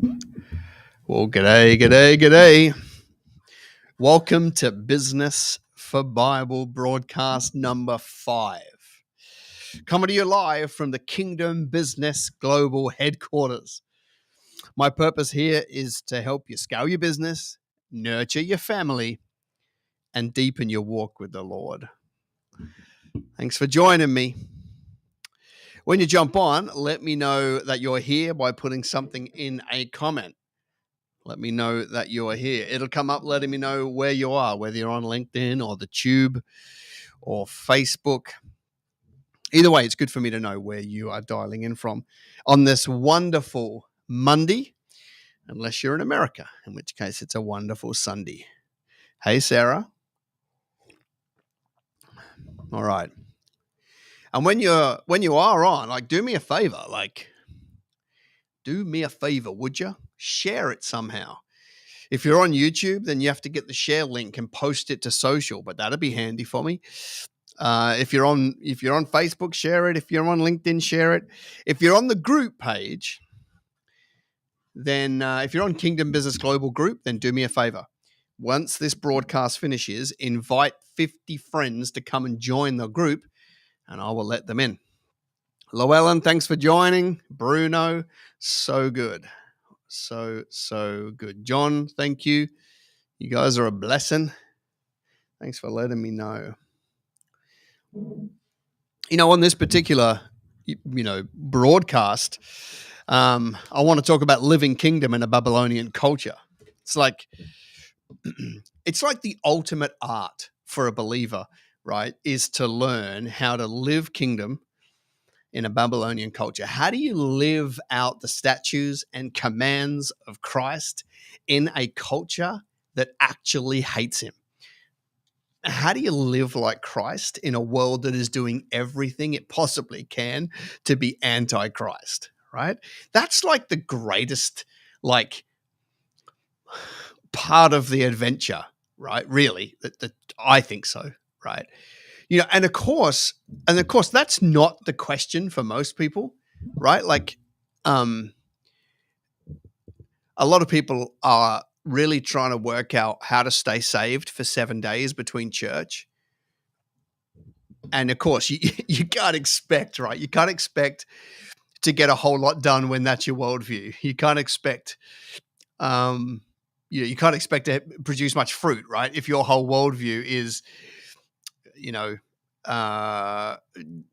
Well, g'day. Welcome to Business for Bible broadcast number 5. Coming to you live from the Kingdom Business Global Headquarters. My purpose here is to help you scale your business, nurture your family, and deepen your walk with the Lord. Thanks for joining me. When you jump on, let me know that you're here by putting something in a comment. Let me know that you are here. It'll come up letting me know where you are, whether you're on LinkedIn or the Tube or Facebook. Either way, it's good for me to know where you are dialing in from on this wonderful Monday, unless you're in America, in which case it's a wonderful Sunday. Hey, Sarah. All right. And when you are on, do me a favor, would you? Share it somehow. If you're on YouTube, then you have to get the share link and post it to social, but that'd be handy for me. If you're on Facebook, share it. If you're on LinkedIn, share it. If you're on the group page, then if you're on Kingdom Business Global Group, then do me a favor. Once this broadcast finishes, invite 50 friends to come and join the group, and I will let them in. Llewellyn, thanks for joining. Bruno, so good. So good. John, thank you. You guys are a blessing. Thanks for letting me know. On this particular, broadcast, I want to talk about living kingdom in a Babylonian culture. It's like the ultimate art for a believer, right? Is to learn how to live kingdom in a Babylonian culture. How do you live out the statutes and commands of Christ in a culture that actually hates him? How do you live like Christ in a world that is doing everything it possibly can to be anti-Christ, right? That's like the greatest, part of the adventure, right? Really, that I think so, right? And of course, that's not the question for most people, right? A lot of people are really trying to work out how to stay saved for 7 days between church. And of course, you can't expect, right? You can't expect to get a whole lot done when that's your worldview. You can't expect, you can't expect to produce much fruit, right? If your whole worldview is,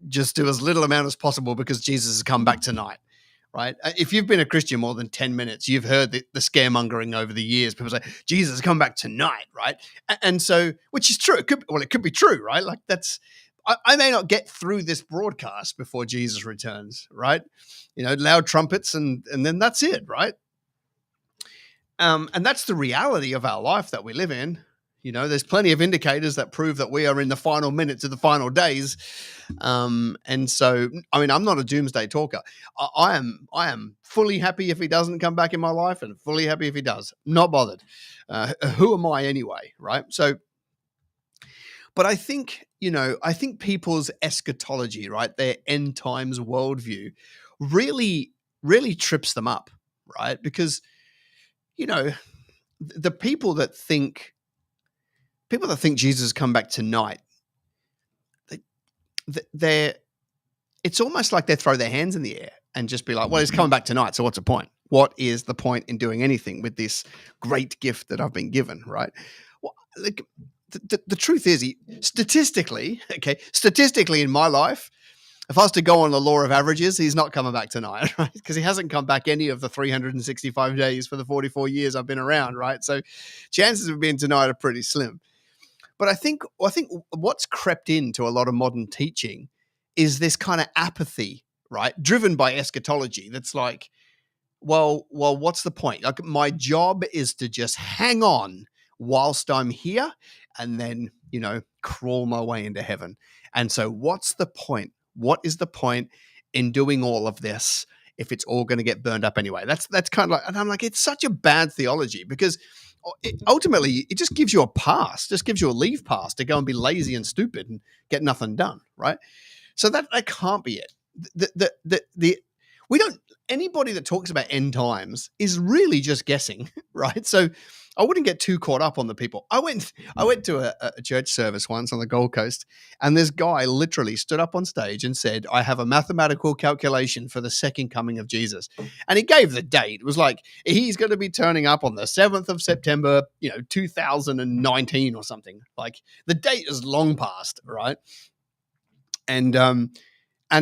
just do as little amount as possible because Jesus has come back tonight. Right? If you've been a Christian more than 10 minutes, you've heard the scaremongering over the years. People say, Jesus has come back tonight, right? And so, which is true. It could be true, right? I may not get through this broadcast before Jesus returns, right? Loud trumpets and then that's it, right? And that's the reality of our life that we live in. There's plenty of indicators that prove that we are in the final minutes of the final days. And so, I'm not a doomsday talker. I am fully happy if he doesn't come back in my life and fully happy if he does. Not bothered. Who am I anyway, right? So, but I think people's eschatology, right, their end times worldview really, really trips them up, right? Because, the people that think Jesus has come back tonight, it's almost like they throw their hands in the air and just be like, well, he's coming back tonight, so what's the point? What is the point in doing anything with this great gift that I've been given, right? Well, the truth is, statistically in my life, if I was to go on the law of averages, he's not coming back tonight, right? Because he hasn't come back any of the 365 days for the 44 years I've been around, right? So chances of being tonight are pretty slim. But I think what's crept into a lot of modern teaching is this kind of apathy, right? Driven by eschatology. That's like, well, what's the point? Like, my job is to just hang on whilst I'm here and then, crawl my way into heaven. And so what's the point? What is the point in doing all of this if it's all going to get burned up anyway? That's kind of like, and I'm like, it's such a bad theology because ultimately it just gives you a pass, just gives you a leave pass to go and be lazy and stupid and get nothing done, right? So that can't be it. We don't, anybody that talks about end times is really just guessing, right? So I wouldn't get too caught up on the people. I went to a church service once on the Gold Coast, and this guy literally stood up on stage and said, "I have a mathematical calculation for the second coming of Jesus," and he gave the date. It was like he's going to be turning up on the 7th of September, 2019 or something. Like the date is long past, right? And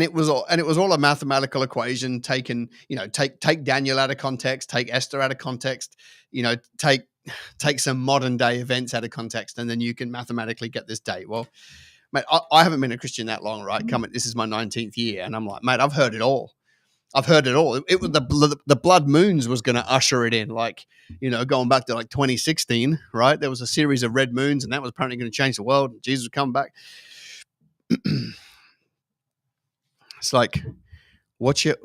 it was all a mathematical equation taken, take Daniel out of context, take Esther out of context, take some modern day events out of context, and then you can mathematically get this date. Well, mate, I haven't been a Christian that long, right? This is my 19th year, and I'm like, mate, I've heard it all. It was the blood moons was going to usher it in, like, going back to like 2016, right? There was a series of red moons, and that was apparently going to change the world. And Jesus would come back. It's like, what's your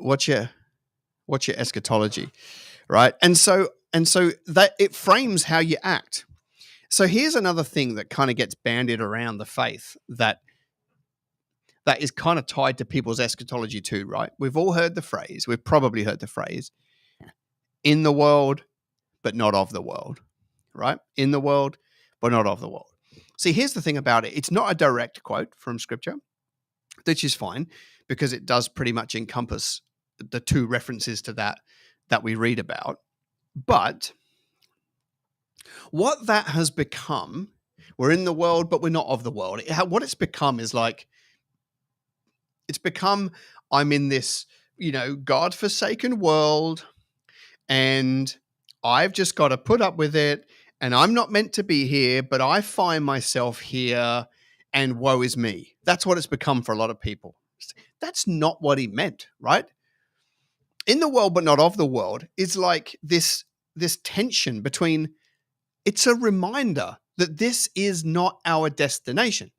eschatology, right? And so that it frames how you act. So here's another thing that kind of gets bandied around the faith that is kind of tied to people's eschatology too, right? We've all heard the phrase, we've probably heard the phrase, in the world, but not of the world, right? In the world, but not of the world. See, here's the thing about it. It's not a direct quote from Scripture, which is fine, because it does pretty much encompass the two references to that we read about. But what that has become, we're in the world, but we're not of the world. What it's become is like, it's become, I'm in this, God-forsaken world, and I've just got to put up with it, and I'm not meant to be here, but I find myself here, and woe is me. That's what it's become for a lot of people. That's not what he meant, right? In the world, but not of the world, is like this tension between, it's a reminder that this is not our destination.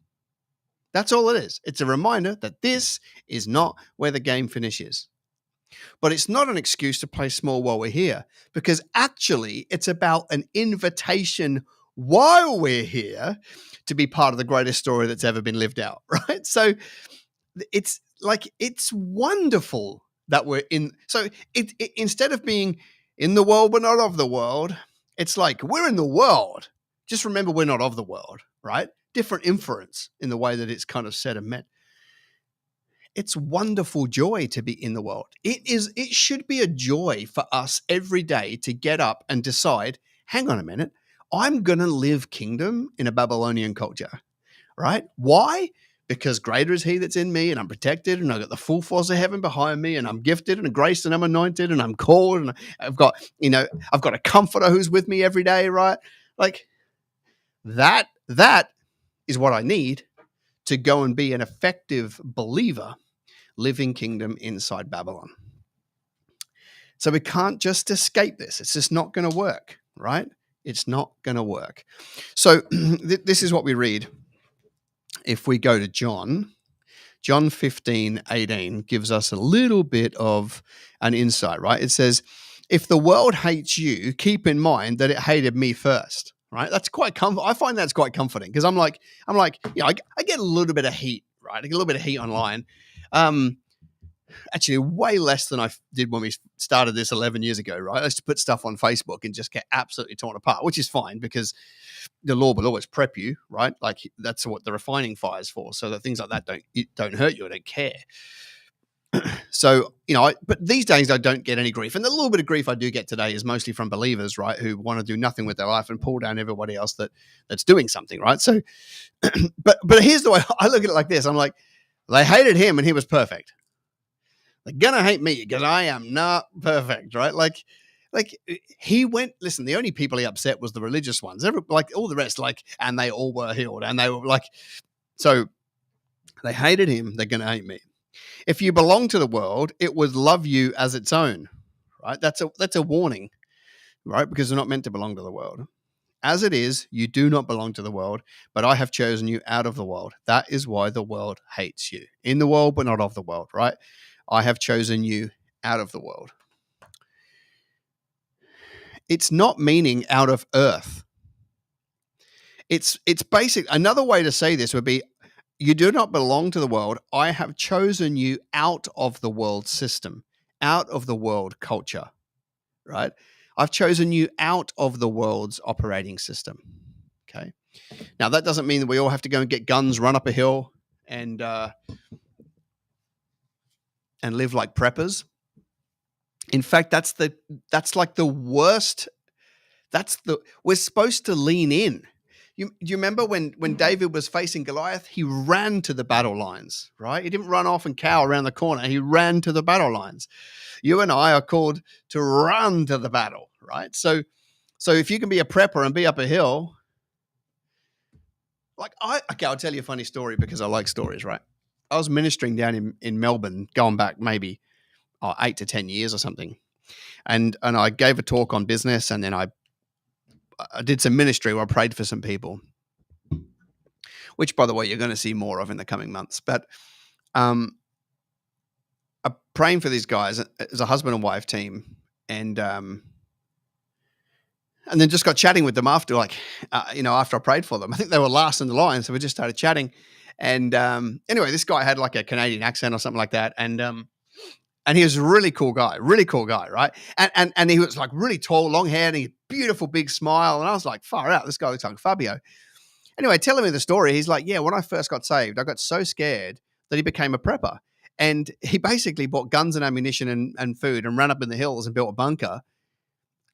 That's all it is. It's a reminder that this is not where the game finishes. But it's not an excuse to play small while we're here, because actually it's about an invitation while we're here to be part of the greatest story that's ever been lived out, right? So it's wonderful that we're in. So it instead of being in the world but not of the world, it's like we're in the world. Just remember, we're not of the world, right? Different inference in the way that it's kind of said and meant. It's wonderful joy to be in the world. It should be a joy for us every day to get up and decide, hang on a minute, I'm going to live kingdom in a Babylonian culture, right? Why? Because greater is he that's in me, and I'm protected, and I've got the full force of heaven behind me, and I'm gifted and graced, and I'm anointed, and I'm called, and I've got a comforter who's with me every day, right? Like that is what I need to go and be an effective believer living kingdom inside Babylon. So we can't just escape this. It's just not going to work, right? It's not going to work. So this is what we read. If we go to John 15:18 gives us a little bit of an insight, right? It says, if the world hates you, keep in mind that it hated me first, right? That's quite I find that's quite comforting, because I'm like, I get a little bit of heat, right? I get a little bit of heat online. Actually, way less than I did when we started this 11 years ago, right? I used to put stuff on Facebook and just get absolutely torn apart, which is fine, because the Lord will always prep you, right? Like that's what the refining fire is for, so that things like that don't hurt you. I don't care. So, but these days I don't get any grief. And the little bit of grief I do get today is mostly from believers, right, who want to do nothing with their life and pull down everybody else that's doing something, right? So, but here's the way I look at it like this. I'm like, they hated him and he was perfect. They're going to hate me because I am not perfect, right? Like he went, listen, the only people he upset was the religious ones. Like all the rest, and they all were healed. And they were like, so they hated him. They're going to hate me. If you belong to the world, it would love you as its own, right? That's a warning, right? Because we're not meant to belong to the world. As it is, you do not belong to the world, but I have chosen you out of the world. That is why the world hates you. In the world, but not of the world, right? I have chosen you out of the world. It's not meaning out of earth. It's basic. Another way to say this would be, you do not belong to the world. I have chosen you out of the world system, out of the world culture, right? I've chosen you out of the world's operating system. Okay. Now that doesn't mean that we all have to go and get guns, run up a hill, and live like preppers. In fact, that's like the worst. We're supposed to lean in. Do you remember when David was facing Goliath? He ran to the battle lines, right? He didn't run off and cower around the corner. He ran to the battle lines. You and I are called to run to the battle, right? So if you can be a prepper and be up a hill, I'll tell you a funny story because I like stories, right? I was ministering down in Melbourne, going back maybe 8 to 10 years or something, and I gave a talk on business, and then I did some ministry where I prayed for some people, which, by the way, you're going to see more of in the coming months. But I'm praying for these guys as a husband and wife team, and then just got chatting with them after, after I prayed for them. I think they were last in the line, so we just started chatting. And anyway, this guy had like a Canadian accent or something like that, and he was a really cool guy, right? And he was like really tall, long hair, and he had a beautiful big smile. And I was like, far out, this guy looks like Fabio. Anyway, telling me the story, he's like, yeah, when I first got saved, I got so scared that he became a prepper. And he basically bought guns and ammunition and food and ran up in the hills and built a bunker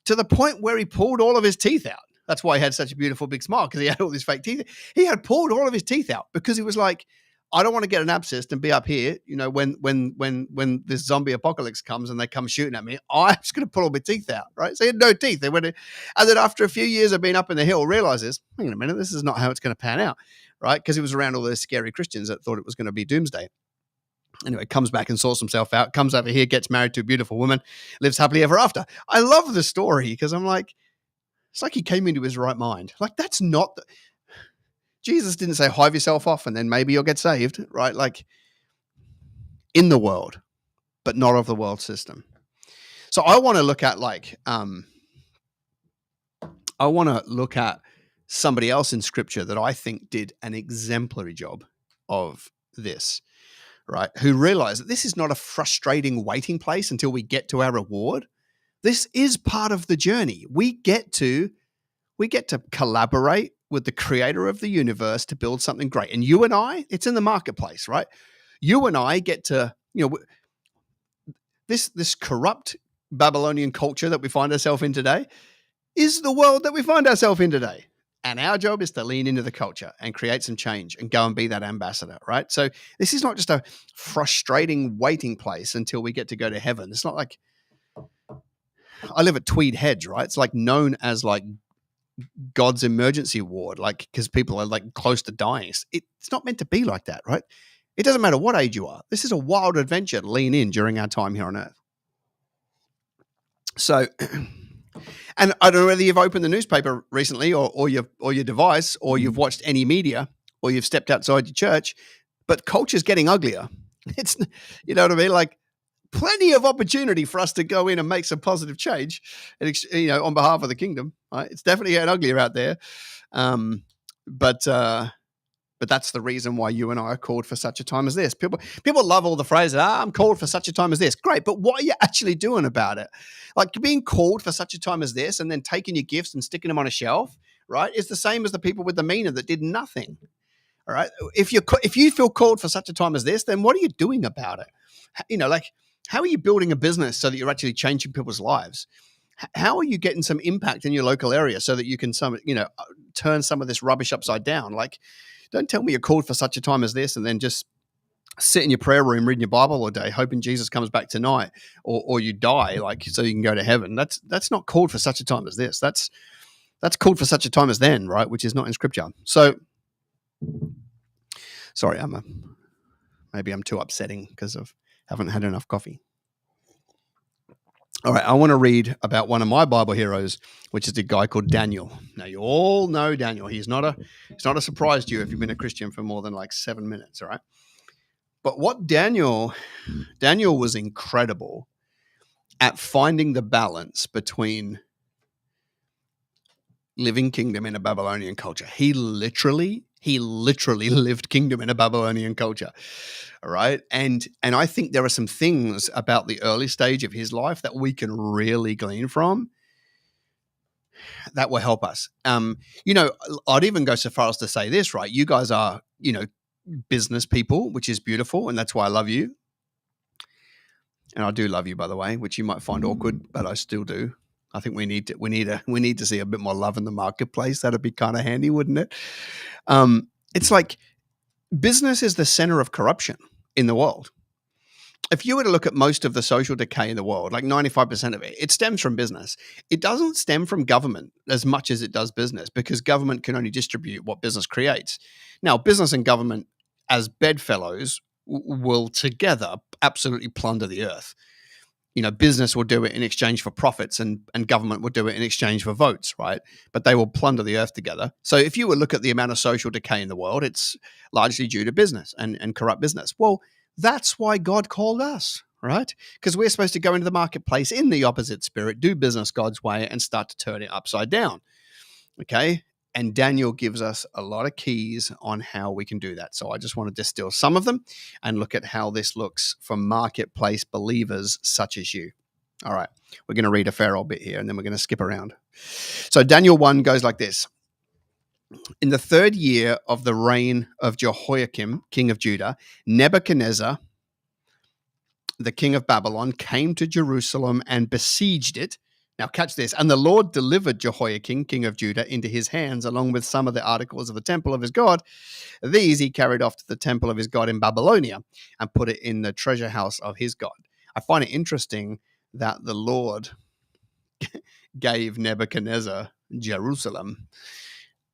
to the point where he pulled all of his teeth out. That's why he had such a beautiful big smile, because he had all these fake teeth. He had pulled all of his teeth out because he was like, I don't want to get an abscess and be up here, when this zombie apocalypse comes and they come shooting at me, I'm just going to pull all my teeth out, right? So he had no teeth. And then after a few years of being up in the hill, realizes, hang on a minute, this is not how it's going to pan out, right? Because he was around all those scary Christians that thought it was going to be doomsday. Anyway, comes back and sorts himself out, comes over here, gets married to a beautiful woman, lives happily ever after. I love the story because I'm like, it's like he came into his right mind. Like, that's not... Jesus didn't say hive yourself off and then maybe you'll get saved, right? Like, in the world, but not of the world system. So I want to look at somebody else in scripture that I think did an exemplary job of this, right? Who realized that this is not a frustrating waiting place until we get to our reward. This is part of the journey. We get to collaborate with the creator of the universe to build something great. And you and I, it's in the marketplace, right? You and I get to, this corrupt Babylonian culture that we find ourselves in today is the world that we find ourselves in today. And our job is to lean into the culture and create some change and go and be that ambassador, right? So this is not just a frustrating waiting place until we get to go to heaven. It's not like, I live at Tweed Hedge, right? It's like known as like God's emergency ward, like, because people are like close to dying. It's not meant to be like that, right? It doesn't matter what age you are. This is a wild adventure to lean in during our time here on earth. So, and I don't know whether you've opened the newspaper recently or your device, or you've watched any media, or you've stepped outside your church, but culture's getting uglier. It's, you know what I mean? Like, plenty of opportunity for us to go in and make some positive change, on behalf of the kingdom. Right? It's definitely getting uglier out there, but that's the reason why you and I are called for such a time as this. People love all the phrases. I'm called for such a time as this. Great, but what are you actually doing about it? Like, being called for such a time as this, and then taking your gifts and sticking them on a shelf, right, is the same as the people with the meaner that did nothing. All right, if you feel called for such a time as this, then what are you doing about it? How are you building a business so that you're actually changing people's lives? How are you getting some impact in your local area so that you can turn some of this rubbish upside down? Like, don't tell me you're called for such a time as this and then just sit in your prayer room reading your Bible all day, hoping Jesus comes back tonight, or you die, like, so you can go to heaven. That's not called for such a time as this. That's called for such a time as then, right? Which is not in scripture. So, sorry, maybe I'm too upsetting because I haven't had enough coffee. All right, I want to read about one of my Bible heroes, which is a guy called Daniel. Now, you all know Daniel. He's not a surprise to you if you've been a Christian for more than like 7 minutes, all right? But what Daniel was incredible at finding the balance between living kingdom in a Babylonian culture. He literally He literally lived kingdom in a Babylonian culture. All right. And I think there are some things about the early stage of his life that we can really glean from that will help us. I'd even go so far as to say this, right? You guys are, business people, which is beautiful, and that's why I love you. And I do love you, by the way, which you might find awkward, but I still do. I think we need to see a bit more love in the marketplace. That'd be kind of handy, wouldn't it? It's like business is the center of corruption in the world. If you were to look at most of the social decay in the world, like 95% of it, it stems from business. It doesn't stem from government as much as it does business, because government can only distribute what business creates. Now, business and government as bedfellows will together absolutely plunder the earth. Business will do it in exchange for profits, and government will do it in exchange for votes, right? But they will plunder the earth together. So if you would look at the amount of social decay in the world, it's largely due to business and corrupt business. Well, that's why God called us, right? Because we're supposed to go into the marketplace in the opposite spirit, do business God's way, and start to turn it upside down. Okay. And Daniel gives us a lot of keys on how we can do that. So I just want to distill some of them and look at how this looks for marketplace believers such as you. All right. We're going to read a fair old bit here, and then we're going to skip around. So Daniel 1 goes like this. In the 3rd year of the reign of Jehoiakim, king of Judah, Nebuchadnezzar, the king of Babylon, came to Jerusalem and besieged it. Now catch this. And the Lord delivered Jehoiakim, king of Judah, into his hands, along with some of the articles of the temple of his God. These he carried off to the temple of his God in Babylonia and put it in the treasure house of his God. I find it interesting that the Lord gave Nebuchadnezzar Jerusalem.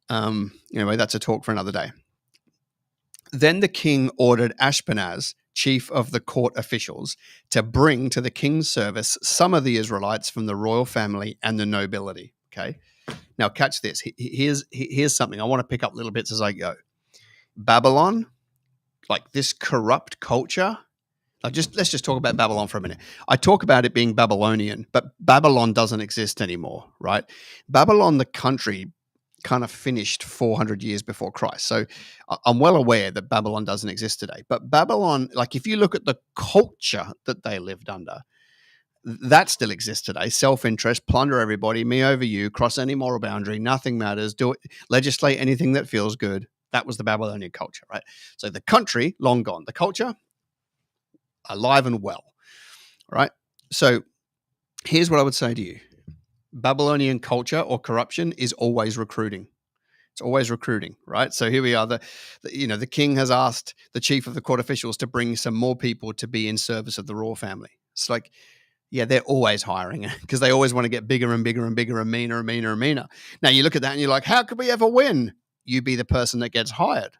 Anyway, that's a talk for another day. Then the king ordered Ashpenaz, chief of the court officials, to bring to the king's service some of the Israelites from the royal family and the nobility. Okay. Now catch this. Here's something. I want to pick up little bits as I go. Babylon, like this corrupt culture. Let's just talk about Babylon for a minute. I talk about it being Babylonian, but Babylon doesn't exist anymore, right? Babylon, the country, kind of finished 400 years before Christ. So I'm well aware that Babylon doesn't exist today. But Babylon, like if you look at the culture that they lived under, that still exists today. Self-interest, plunder everybody, me over you, cross any moral boundary, nothing matters, do it, legislate anything that feels good. That was the Babylonian culture, right? So the country, long gone. The culture, alive and well, right? So here's what I would say to you. Babylonian culture or corruption is always recruiting. It's always recruiting, right? So here we are. The king has asked the chief of the court officials to bring some more people to be in service of the royal family. It's like, yeah, they're always hiring because they always want to get bigger and bigger and bigger and meaner and meaner and meaner. Now you look at that and you're like, how could we ever win? You be the person that gets hired.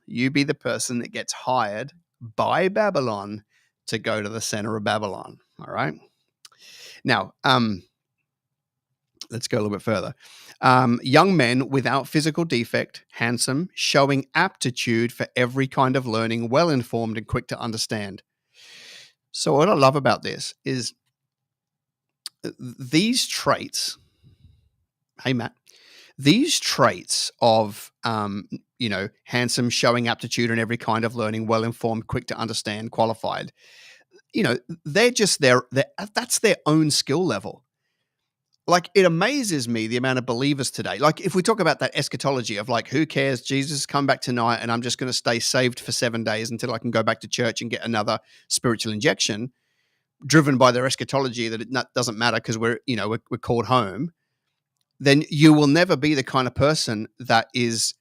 You be the person that gets hired by Babylon to go to the center of Babylon. All right. Now, let's go a little bit further. Young men without physical defect, handsome, showing aptitude for every kind of learning, well-informed and quick to understand. So what I love about this is these traits, hey, Matt, these traits of, handsome, showing aptitude in every kind of learning, well-informed, quick to understand, qualified, they're just that's their own skill level. Like, it amazes me the amount of believers today. Like, if we talk about that eschatology of like, who cares? Jesus come back tonight and I'm just going to stay saved for 7 days until I can go back to church and get another spiritual injection, driven by their eschatology that it doesn't matter because we're called home. Then you will never be the kind of person that is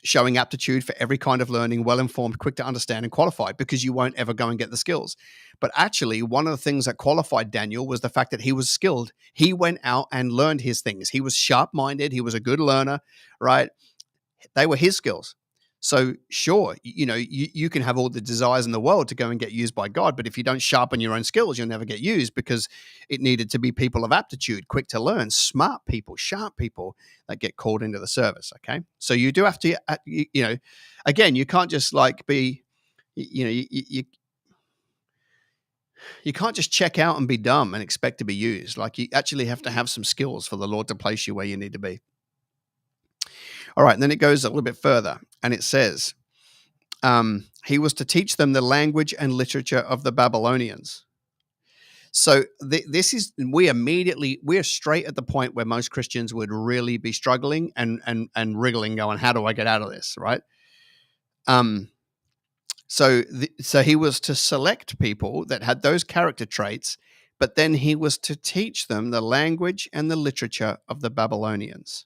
showing aptitude for every kind of learning, well-informed, quick to understand and qualified, because you won't ever go and get the skills. But actually, one of the things that qualified Daniel was the fact that he was skilled. He went out and learned his things. He was sharp-minded. He was a good learner, right? They were his skills. So sure, you can have all the desires in the world to go and get used by God, but if you don't sharpen your own skills, you'll never get used, because it needed to be people of aptitude, quick to learn, smart people, sharp people that get called into the service. Okay, so you do have to, again, you can't just like be, you can't just check out and be dumb and expect to be used. Like, you actually have to have some skills for the Lord to place you where you need to be. All right, and then it goes a little bit further, and it says, he was to teach them the language and literature of the Babylonians. So this is we're straight at the point where most Christians would really be struggling and wriggling, going, "How do I get out of this?" Right? So he was to select people that had those character traits, but then he was to teach them the language and the literature of the Babylonians.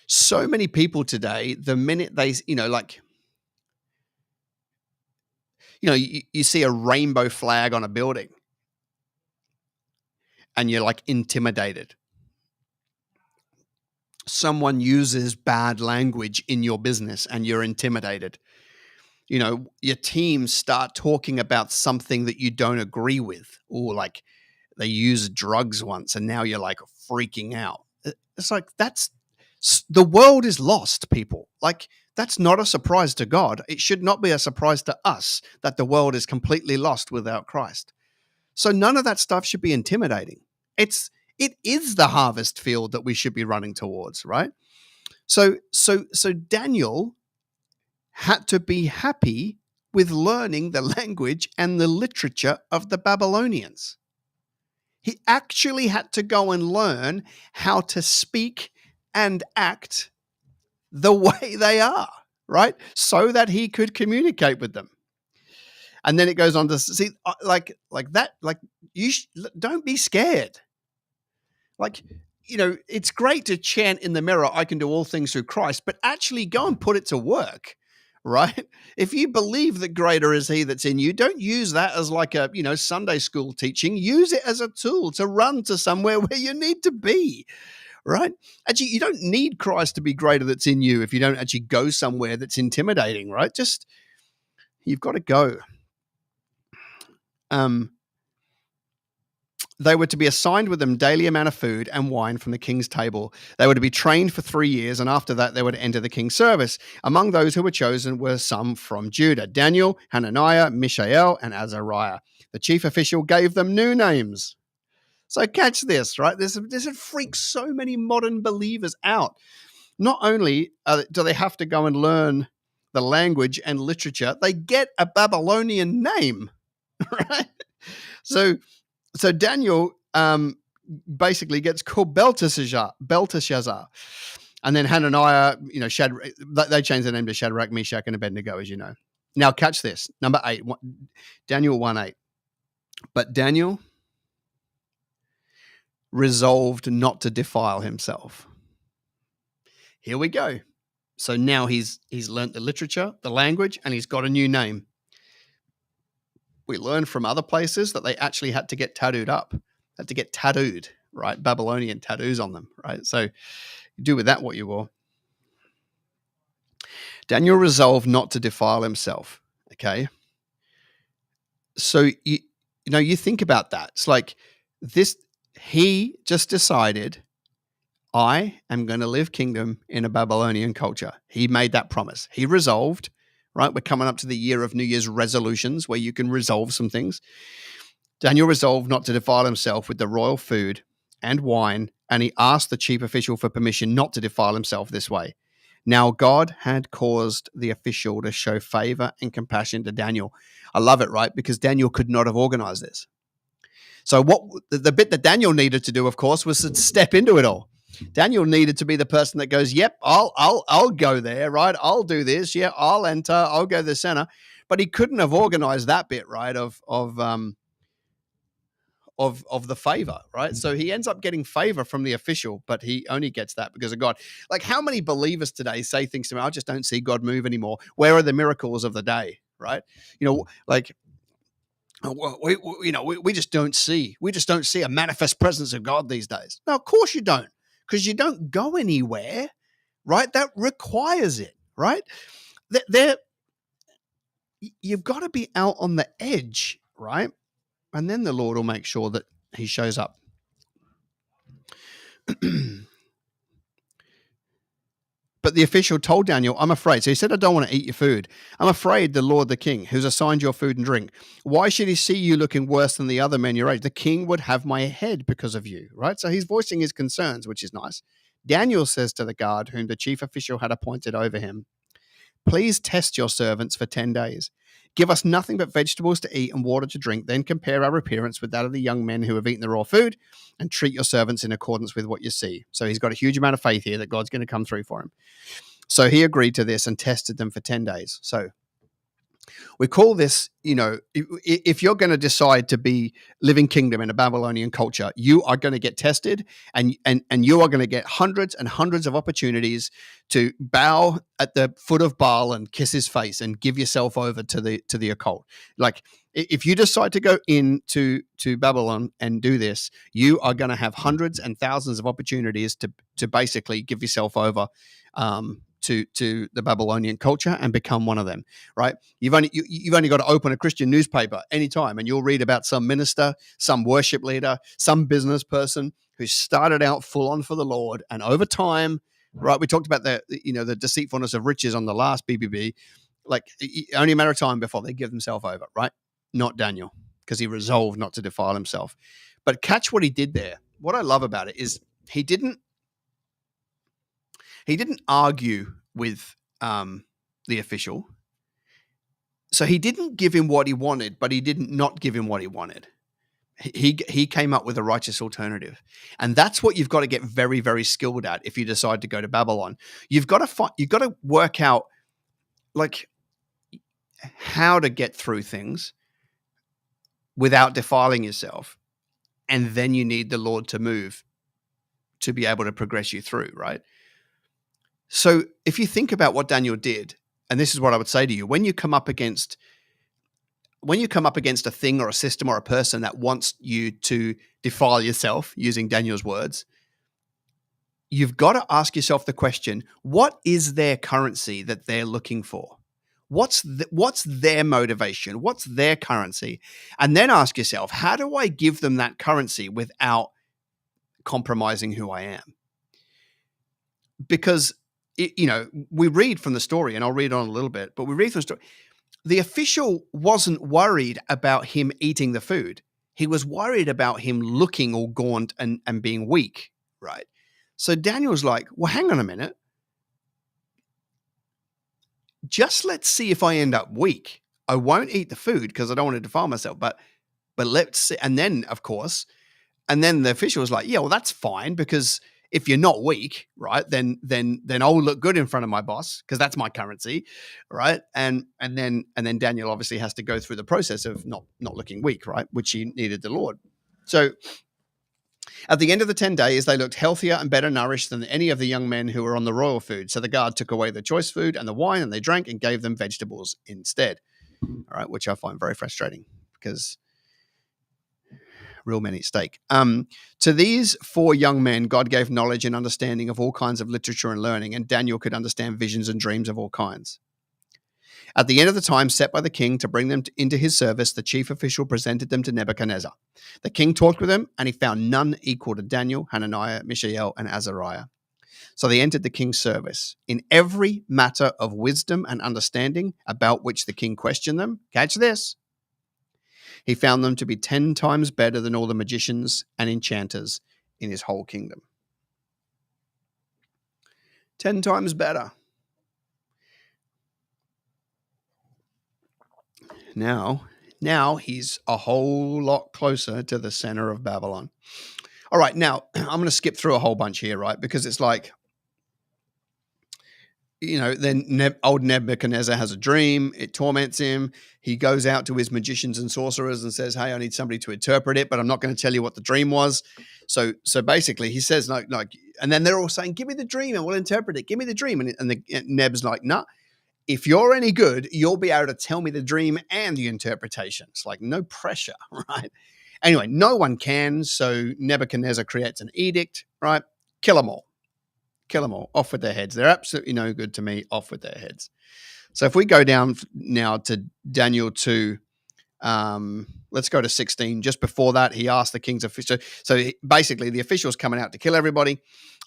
So many people today, the minute they, you see a rainbow flag on a building and you're like intimidated. Someone uses bad language in your business and you're intimidated. Your team start talking about something that you don't agree with, or like they used drugs once and now you're like freaking out. It's like, the world is lost, people. Like, that's not a surprise to God. It should not be a surprise to us that the world is completely lost without Christ. So none of that stuff should be intimidating. It is the harvest field that we should be running towards, right? So Daniel had to be happy with learning the language and the literature of the Babylonians. He actually had to go and learn how to speak and act the way they are, right? So that he could communicate with them. And then it goes on to see, like that, like don't be scared. Like, it's great to chant in the mirror, "I can do all things through Christ," but actually go and put it to work, right? If you believe that greater is he that's in you, don't use that as like a, Sunday school teaching. Use it as a tool to run to somewhere where you need to be, right? Actually, you don't need Christ to be greater that's in you if you don't actually go somewhere that's intimidating, right? Just, you've got to go. They were to be assigned with them daily amount of food and wine from the king's table. They were to be trained for 3 years, and after that they were to enter the king's service. Among those who were chosen were some from Judah: Daniel, Hananiah, Mishael, and Azariah. The chief official gave them new names. So catch this, right? This freaks so many modern believers out. Not only do they have to go and learn the language and literature, they get a Babylonian name, right? So Daniel basically gets called Belteshazzar. And then Hananiah, Shadrach, they changed their name to Shadrach, Meshach, and Abednego, as you know. Now catch this, number 8, Daniel 1:8. But Daniel resolved not to defile himself. Here we go. So now he's learnt the literature, the language, and he's got a new name. We learned from other places that they actually had to get tattooed up, had to get tattooed, right? Babylonian tattoos on them, right? So you do with that what you will. Daniel resolved not to defile himself, okay? So, you think about that. It's like this, he just decided, I am going to live kingdom in a Babylonian culture. He made that promise. He resolved, right? We're coming up to the year of New Year's resolutions where you can resolve some things. Daniel resolved not to defile himself with the royal food and wine, and he asked the chief official for permission not to defile himself this way. Now, God had caused the official to show favor and compassion to Daniel. I love it, right? Because Daniel could not have organized this. So what the bit that Daniel needed to do, of course, was to step into it all. Daniel needed to be the person that goes, "Yep, I'll go there, right? I'll do this. Yeah, I'll enter. I'll go to the center." But he couldn't have organized that bit, right? Of the favor, right? So he ends up getting favor from the official, but he only gets that because of God. Like, how many believers today say things to me, "I just don't see God move anymore. Where are the miracles of the day?" Right? Like, we just don't see a manifest presence of God these days. No, of course you don't, because you don't go anywhere, right? That requires it, right? You've got to be out on the edge, right? And then the Lord will make sure that he shows up. But the official told Daniel, "I'm afraid." So he said, "I don't want to eat your food. I'm afraid the Lord, the king, who's assigned your food and drink. Why should he see you looking worse than the other men your age? The king would have my head because of you," right? So he's voicing his concerns, which is nice. Daniel says to the guard, whom the chief official had appointed over him, "Please test your servants for 10 days. Give us nothing but vegetables to eat and water to drink, then compare our appearance with that of the young men who have eaten the raw food, and treat your servants in accordance with what you see." So he's got a huge amount of faith here that God's going to come through for him. So he agreed to this and tested them for 10 days. So we call this, if you're going to decide to be living kingdom in a Babylonian culture, you are going to get tested, and you are going to get hundreds and hundreds of opportunities to bow at the foot of Baal and kiss his face and give yourself over to the occult. Like, if you decide to go into Babylon and do this, you are going to have hundreds and thousands of opportunities to basically give yourself over to the Babylonian culture and become one of them, right? You've only got to open a Christian newspaper anytime, and you'll read about some minister, some worship leader, some business person who started out full on for the Lord, and over time, right? We talked about the deceitfulness of riches on the last BBB. Like, only a matter of time before they give themselves over, right? Not Daniel, because he resolved not to defile himself. But catch what he did there. What I love about it is he didn't argue with the official. So he didn't give him what he wanted, but he didn't not give him what he wanted. He came up with a righteous alternative. And that's what you've got to get very, very skilled at if you decide to go to Babylon. You've got to work out, like, how to get through things without defiling yourself. And then you need the Lord to move to be able to progress you through, right? So if you think about what Daniel did, and this is what I would say to you, when you come up against a thing or a system or a person that wants you to defile yourself, using Daniel's words, you've got to ask yourself the question, what is their currency that they're looking for? What's their motivation? What's their currency? And then ask yourself, how do I give them that currency without compromising who I am? Because we read from the story, and I'll read on a little bit, but we read from the story. The official wasn't worried about him eating the food. He was worried about him looking all gaunt and being weak, right? So Daniel's like, well, hang on a minute. Just let's see if I end up weak. I won't eat the food because I don't want to defile myself, but let's see. And then, of course, the official was like, yeah, well, that's fine, because if you're not weak, right, then I'll look good in front of my boss, because that's my currency, right? And then Daniel obviously has to go through the process of not looking weak, right, which he needed the Lord. So at the end of the 10 days, they looked healthier and better nourished than any of the young men who were on the royal food. So the guard took away the choice food and the wine, and they drank and gave them vegetables instead. All right, which I find very frustrating, because real men eat steak. To these 4 young men, God gave knowledge and understanding of all kinds of literature and learning, and Daniel could understand visions and dreams of all kinds. At the end of the time set by the king to bring them into his service, the chief official presented them to Nebuchadnezzar. The king talked with them, and he found none equal to Daniel, Hananiah, Mishael, and Azariah. So they entered the king's service. In every matter of wisdom and understanding about which the king questioned them, catch this, he found them to be 10 times better than all the magicians and enchanters in his whole kingdom. 10 times better. Now he's a whole lot closer to the center of Babylon. All right, now I'm going to skip through a whole bunch here, right? Because it's like, then old Nebuchadnezzar has a dream. It torments him. He goes out to his magicians and sorcerers and says, hey, I need somebody to interpret it, but I'm not going to tell you what the dream was. So basically he says, no, and then they're all saying, give me the dream and we'll interpret it. Give me the dream. And Neb's like, nah, if you're any good, you'll be able to tell me the dream and the interpretation. It's like, no pressure, right? Anyway, no one can. So Nebuchadnezzar creates an edict, right? Kill them all. Kill them all. Off with their heads. They're absolutely no good to me. Off with their heads. So if we go down now to Daniel 2, let's go to 16. Just before that, he asked the king's official. So basically, the official's coming out to kill everybody.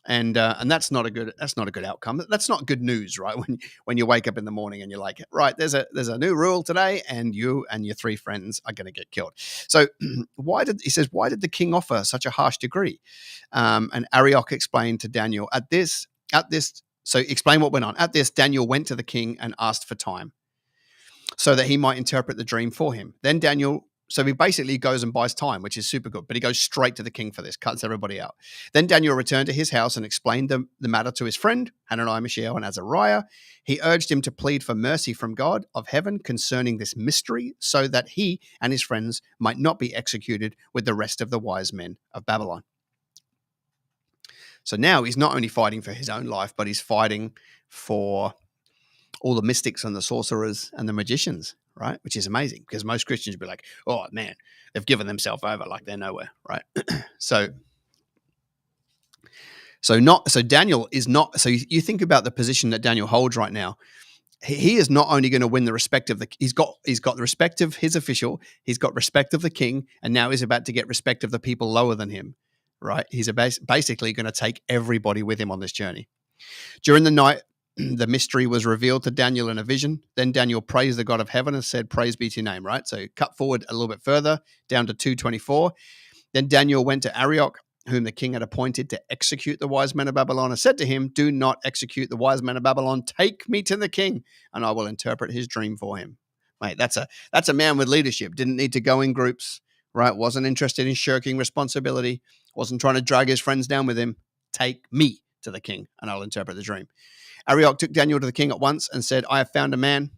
And that's not a good outcome. That's not good news, right? When you wake up in the morning and you're like, right, there's a new rule today, and you and your 3 friends are going to get killed. So why did the king offer such a harsh decree? And Arioch explained to Daniel at this. So explain what went on. At this, Daniel went to the king and asked for time, so that he might interpret the dream for him. Then Daniel, so he basically goes and buys time, which is super good, but he goes straight to the king for this, cuts everybody out. Then Daniel returned to his house and explained the matter to his friend, Hananiah, Mishael, and Azariah. He urged him to plead for mercy from God of heaven concerning this mystery, so that he and his friends might not be executed with the rest of the wise men of Babylon. So now he's not only fighting for his own life, but he's fighting for all the mystics and the sorcerers and the magicians, right? Which is amazing, because most Christians would be like, oh man, they've given themselves over, like they're nowhere, right? So Daniel is not, so you think about the position that Daniel holds right now. He is not only going to win the respect of he's got the respect of his official, he's got respect of the king, and now he's about to get respect of the people lower than him, right? He's basically going to take everybody with him on this journey. During the night, the mystery was revealed to Daniel in a vision. Then Daniel praised the God of heaven and said, praise be to your name, right? So cut forward a little bit further, down to 2:24. Then Daniel went to Arioch, whom the king had appointed to execute the wise men of Babylon, and said to him, do not execute the wise men of Babylon. Take me to the king, and I will interpret his dream for him. Mate, that's a man with leadership. Didn't need to go in groups, right? Wasn't interested in shirking responsibility. Wasn't trying to drag his friends down with him. Take me to the king, and I'll interpret the dream. Arioch took Daniel to the king at once and said, I have found a man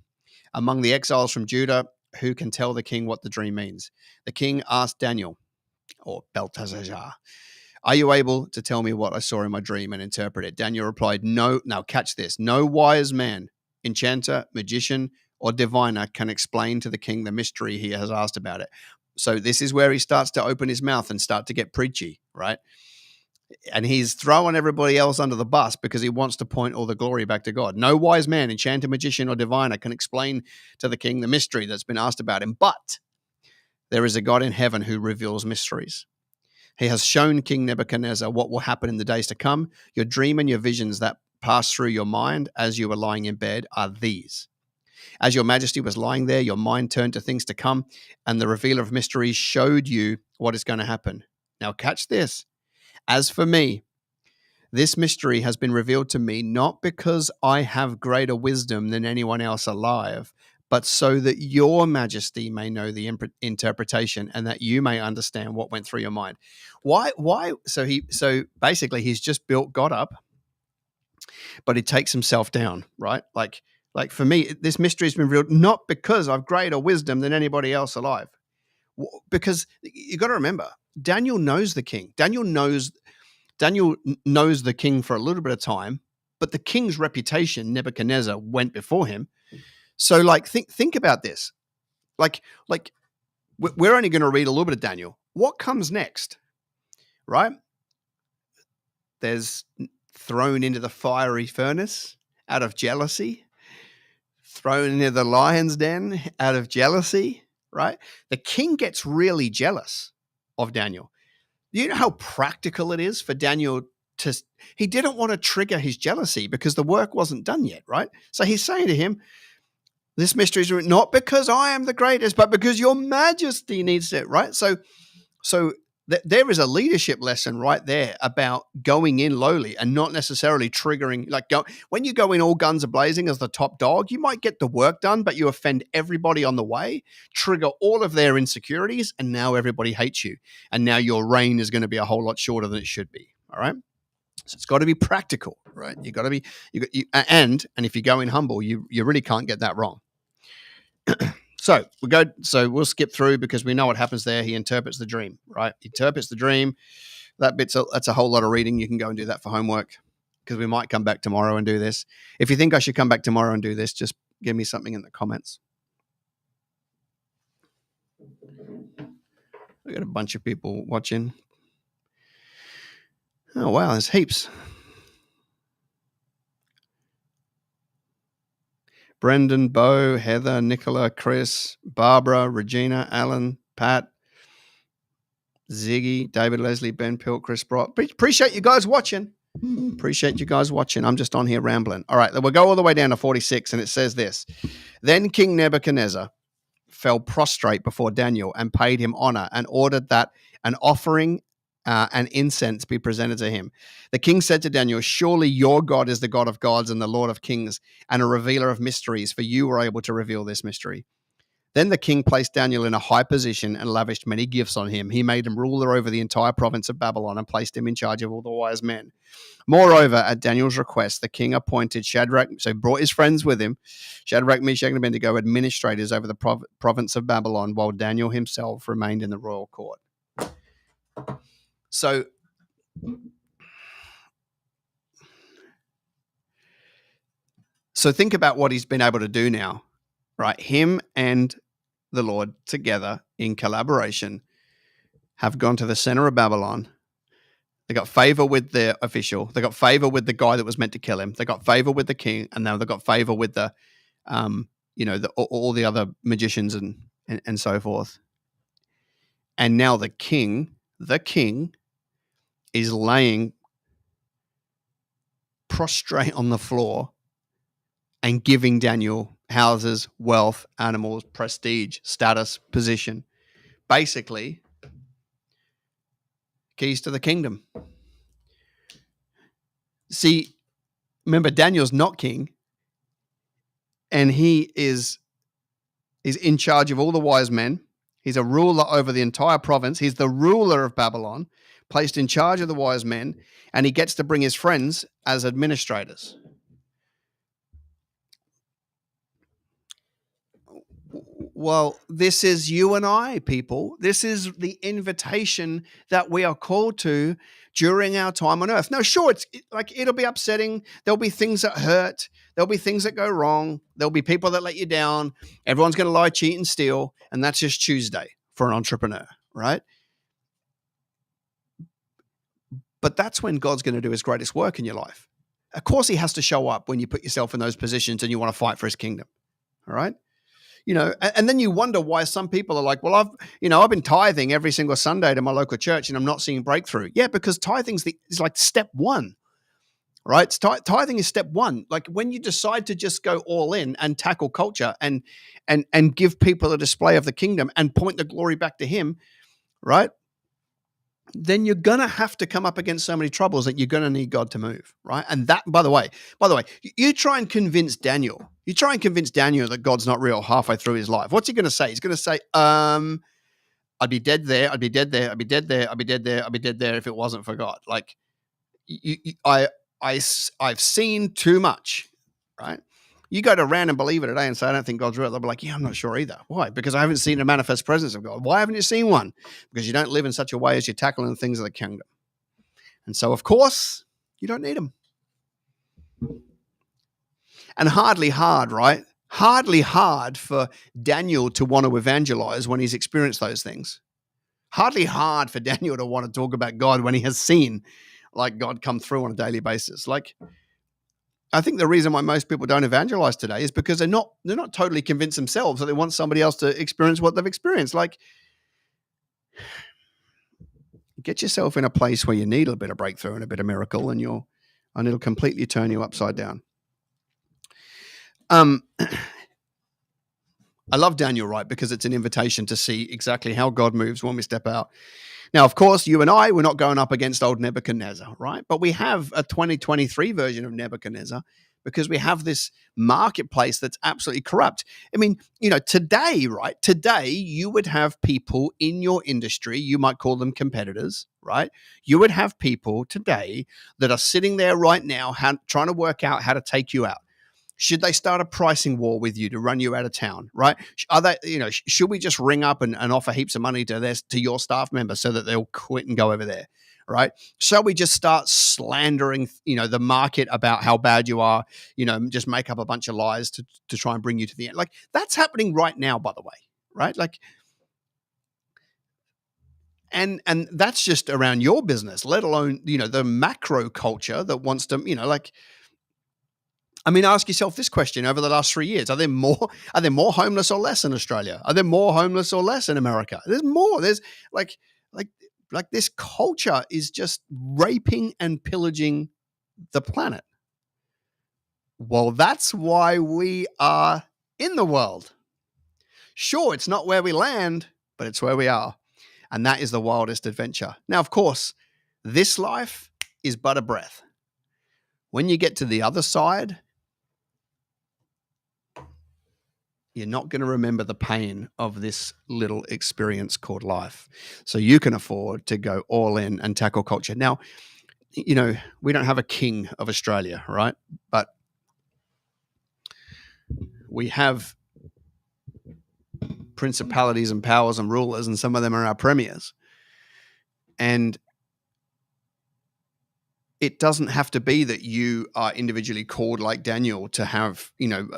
among the exiles from Judah who can tell the king what the dream means. The king asked Daniel, or Belteshazzar, are you able to tell me what I saw in my dream and interpret it? Daniel replied, no. Now catch this. No wise man, enchanter, magician, or diviner can explain to the king the mystery he has asked about it. So this is where he starts to open his mouth and start to get preachy, right? And he's throwing everybody else under the bus because he wants to point all the glory back to God. No wise man, enchanter, magician, or diviner can explain to the king the mystery that's been asked about him. But there is a God in heaven who reveals mysteries. He has shown King Nebuchadnezzar what will happen in the days to come. Your dream and your visions that pass through your mind as you were lying in bed are these. As your majesty was lying there, your mind turned to things to come, and the revealer of mysteries showed you what is going to happen. Now catch this. As for me, this mystery has been revealed to me not because I have greater wisdom than anyone else alive, but so that your majesty may know the interpretation and that you may understand what went through your mind. Why? So basically he's just built God up, but he takes himself down, right? Like for me, this mystery has been revealed not because I've greater wisdom than anybody else alive. Because you got to remember, Daniel knows the king. Daniel knows the king for a little bit of time, but the king's reputation, Nebuchadnezzar, went before him. So, think about this. We're only going to read a little bit of Daniel. What comes next, right? There's thrown into the fiery furnace out of jealousy, thrown into the lion's den out of jealousy, right? The king gets really jealous of Daniel. You know how practical it is for Daniel he didn't want to trigger his jealousy because the work wasn't done yet, right? So he's saying to him, this mystery is not because I am the greatest, but because your majesty needs it, right? So there is a leadership lesson right there about going in lowly and not necessarily triggering, when you go in all guns a-blazing as the top dog, you might get the work done, but you offend everybody on the way, trigger all of their insecurities, and now everybody hates you. And now your reign is going to be a whole lot shorter than it should be, all right? So it's got to be practical, right? You got to be, and if you go in humble, you really can't get that wrong. So we'll skip through because we know what happens there. He interprets the dream, right? He interprets the dream. That's a whole lot of reading. You can go and do that for homework because we might come back tomorrow and do this. If you think I should come back tomorrow and do this, just give me something in the comments. We got a bunch of people watching. Oh, wow, there's heaps. Brendan, Bo, Heather, Nicola, Chris, Barbara, Regina, Alan, Pat, Ziggy, David, Leslie, Ben, Pilt, Chris Brott. Appreciate you guys watching. Appreciate you guys watching. I'm just on here rambling. All right, we'll go all the way down to 46, and it says this. Then King Nebuchadnezzar fell prostrate before Daniel and paid him honor and ordered that an offering and incense be presented to him. The king said to Daniel, surely your God is the God of gods and the Lord of kings and a revealer of mysteries, for you were able to reveal this mystery. Then the king placed Daniel in a high position and lavished many gifts on him. He made him ruler over the entire province of Babylon and placed him in charge of all the wise men. Moreover, at Daniel's request, the king appointed Shadrach, so brought his friends with him, Shadrach, Meshach, and Abednego, administrators over the province of Babylon, while Daniel himself remained in the royal court. So think about what he's been able to do now, right? Him and the Lord together in collaboration have gone to the center of Babylon. They got favor with the official. They got favor with the guy that was meant to kill him. They got favor with the king, and now they got favor with the, all the other magicians and so forth. And now the king is laying prostrate on the floor and giving Daniel houses, wealth, animals, prestige, status, position. Basically, keys to the kingdom. See, remember, Daniel's not king, and he is in charge of all the wise men. He's a ruler over the entire province. He's the ruler of Babylon, placed in charge of the wise men, and he gets to bring his friends as administrators. Well, this is you and I, people. This is the invitation that we are called to during our time on earth. Now, sure, it'll be upsetting. There'll be things that hurt. There'll be things that go wrong. There'll be people that let you down. Everyone's going to lie, cheat, and steal. And that's just Tuesday for an entrepreneur, right? But that's when God's going to do his greatest work in your life. Of course, he has to show up when you put yourself in those positions and you want to fight for his kingdom, all right? And then you wonder why some people are like, well, I've been tithing every single Sunday to my local church and I'm not seeing breakthrough. Yeah, because tithing is like step one, right? Tithing is step one. Like when you decide to just go all in and tackle culture and give people a display of the kingdom and point the glory back to him, right? Then you're going to have to come up against so many troubles that you're going to need God to move, right? And that, by the way, you try and convince Daniel that God's not real halfway through his life. What's he going to say? He's going to say, I'd be dead there. I'd be dead there. I'd be dead there. I'd be dead there. I'd be dead there if it wasn't for God. Like I've seen too much, right? You go to Random Believer today and say, I don't think God's real. They'll be like, yeah, I'm not sure either. Why? Because I haven't seen the manifest presence of God. Why haven't you seen one? Because you don't live in such a way as you're tackling the things of the kingdom. And so, of course, you don't need them. And hardly hard, right? Hardly hard for Daniel to want to evangelize when he's experienced those things. Hardly hard for Daniel to want to talk about God when he has seen like God come through on a daily basis. Like, I think the reason why most people don't evangelize today is because they're not totally convinced themselves that they want somebody else to experience what they've experienced. Like, get yourself in a place where you need a bit of breakthrough and a bit of miracle, and it'll completely turn you upside down. I love Daniel, right? Because it's an invitation to see exactly how God moves when we step out. Now, of course, you and I, we're not going up against old Nebuchadnezzar, right? But we have a 2023 version of Nebuchadnezzar because we have this marketplace that's absolutely corrupt. I mean, today, right? Today, you would have people in your industry, you might call them competitors, right? You would have people today that are sitting there right now trying to work out how to take you out. Should they start a pricing war with you to run you out of town, right? Are they, should we just ring up and offer heaps of money to your staff members so that they'll quit and go over there, right? So we just start slandering, the market about how bad you are, just make up a bunch of lies to try and bring you to the end. Like that's happening right now, by the way, right? Like, and that's just around your business, let alone, the macro culture that wants to, ask yourself this question over the last 3 years. Are there more homeless or less in Australia? Are there more homeless or less in America? There's more. There's like this culture is just raping and pillaging the planet. Well, that's why we are in the world. Sure, it's not where we land, but it's where we are. And that is the wildest adventure. Now, of course, this life is but a breath. When you get to the other side, you're not going to remember the pain of this little experience called life. So you can afford to go all in and tackle culture. Now, you know, we don't have a king of Australia, right? But we have principalities and powers and rulers, and some of them are our premiers. And it doesn't have to be that you are individually called like Daniel to have, you know,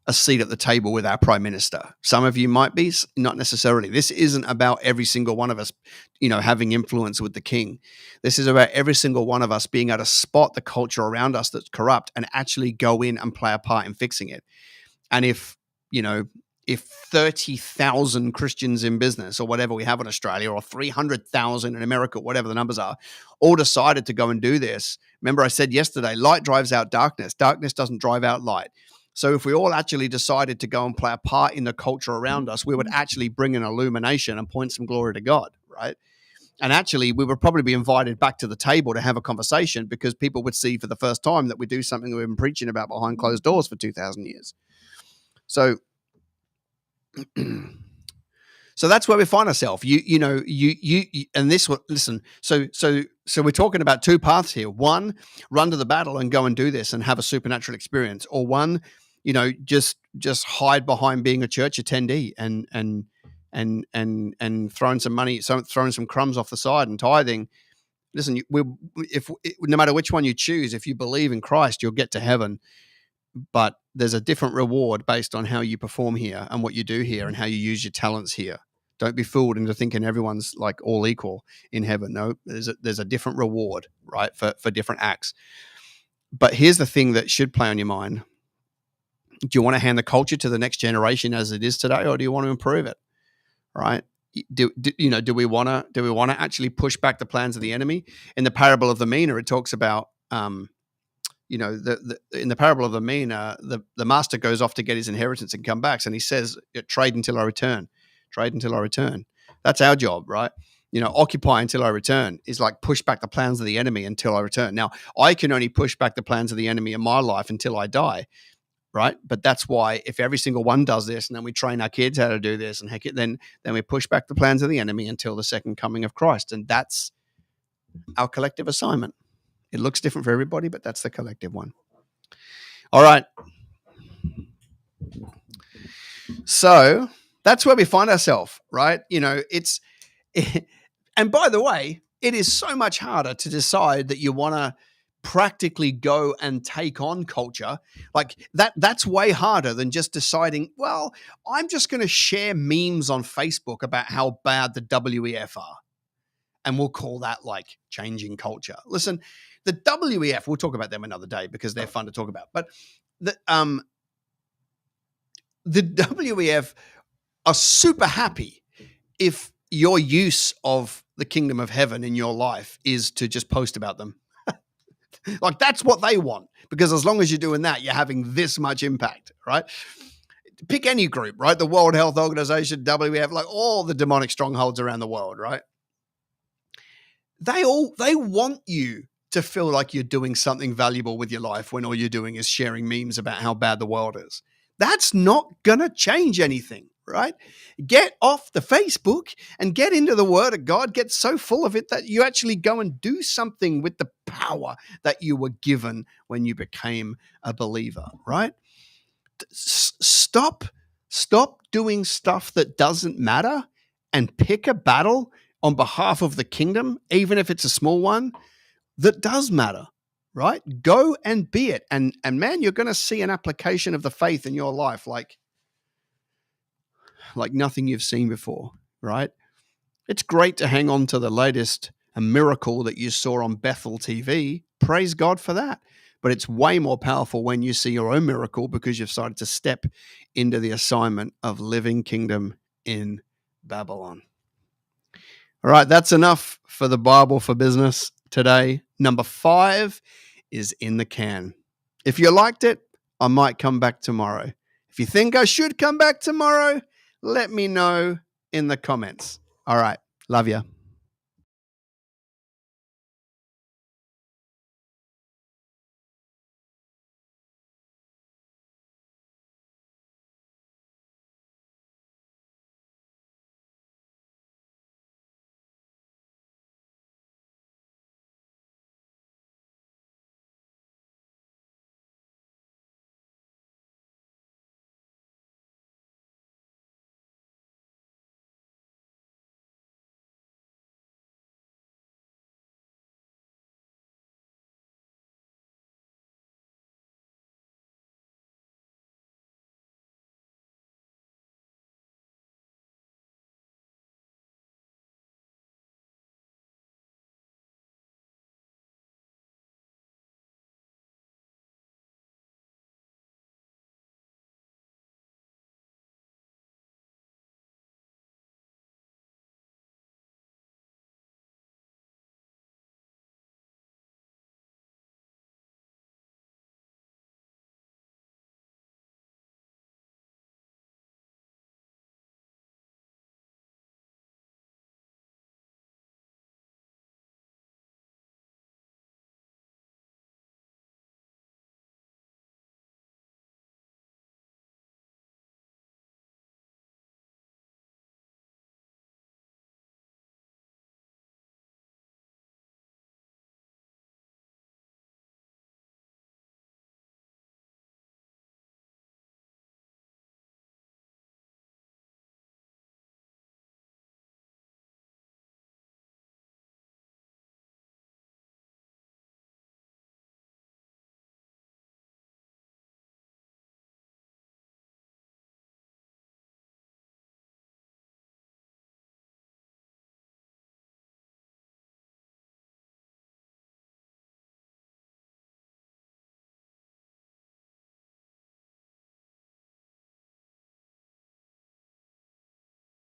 a seat at the table with our prime minister. Some of you might be, not necessarily. This isn't about every single one of us, you know, having influence with the king. This is about every single one of us being able to spot the culture around us that's corrupt and actually go in and play a part in fixing it. And if, you know, if 30,000 Christians in business or whatever we have in Australia, or 300,000 in America, whatever the numbers are, all decided to go and do this. Remember I said yesterday, light drives out darkness. Darkness doesn't drive out light. So if we all actually decided to go and play a part in the culture around us, we would actually bring an illumination and point some glory to God, right? And actually, we would probably be invited back to the table to have a conversation, because people would see for the first time that we do something we've been preaching about behind closed doors for 2,000 years. So that's where we find ourselves. And this. Listen. So we're talking about two paths here. One, run to the battle and go and do this and have a supernatural experience, or one, you know, just hide behind being a church attendee and throwing some money, throwing some crumbs off the side and tithing. Listen, no matter which one you choose, if you believe in Christ, you'll get to heaven. But there's a different reward based on how you perform here and what you do here and how you use your talents here. Don't be fooled into thinking everyone's like all equal in heaven. No, there's a different reward, right, for different acts. But here's the thing that should play on your mind. Do you want to hand the culture to the next generation as it is today, or do you want to improve it? Right? Do we want to actually push back the plans of the enemy? In the parable of the mina, it talks about in the parable of the mina, the master goes off to get his inheritance and come back, and he says, "Trade until I return. Trade until I return." That's our job, right? You know, occupy until I return is like push back the plans of the enemy until I return. Now, I can only push back the plans of the enemy in my life until I die, right? But that's why if every single one does this, and then we train our kids how to do this, and heck it, then we push back the plans of the enemy until the second coming of Christ, and that's our collective assignment. It looks different for everybody, but that's the collective one. All right. So that's where we find ourselves, right? You know, and by the way, it is so much harder to decide that you want to practically go and take on culture. Like that's way harder than just deciding, well, I'm just going to share memes on Facebook about how bad the WEF are. And we'll call that like changing culture. Listen, the WEF, we'll talk about them another day because they're fun to talk about. But the WEF are super happy if your use of the kingdom of heaven in your life is to just post about them. Like that's what they want, because as long as you're doing that, you're having this much impact, right? Pick any group, right? The World Health Organization, WEF, like all the demonic strongholds around the world, right? They want you to feel like you're doing something valuable with your life when all you're doing is sharing memes about how bad the world is. That's not going to change anything, right? Get off the Facebook and get into the Word of God. Get so full of it that you actually go and do something with the power that you were given when you became a believer, right? Stop doing stuff that doesn't matter and pick a battle on behalf of the kingdom, even if it's a small one, that does matter, right? Go and be it. And man, you're going to see an application of the faith in your life like nothing you've seen before, right? It's great to hang on to the latest miracle that you saw on Bethel TV. Praise God for that. But it's way more powerful when you see your own miracle because you've started to step into the assignment of living kingdom in Babylon. All right, that's enough for the Bible for business today. Number 5 is in the can. If you liked it, I might come back tomorrow. If you think I should come back tomorrow, let me know in the comments. All right. Love ya.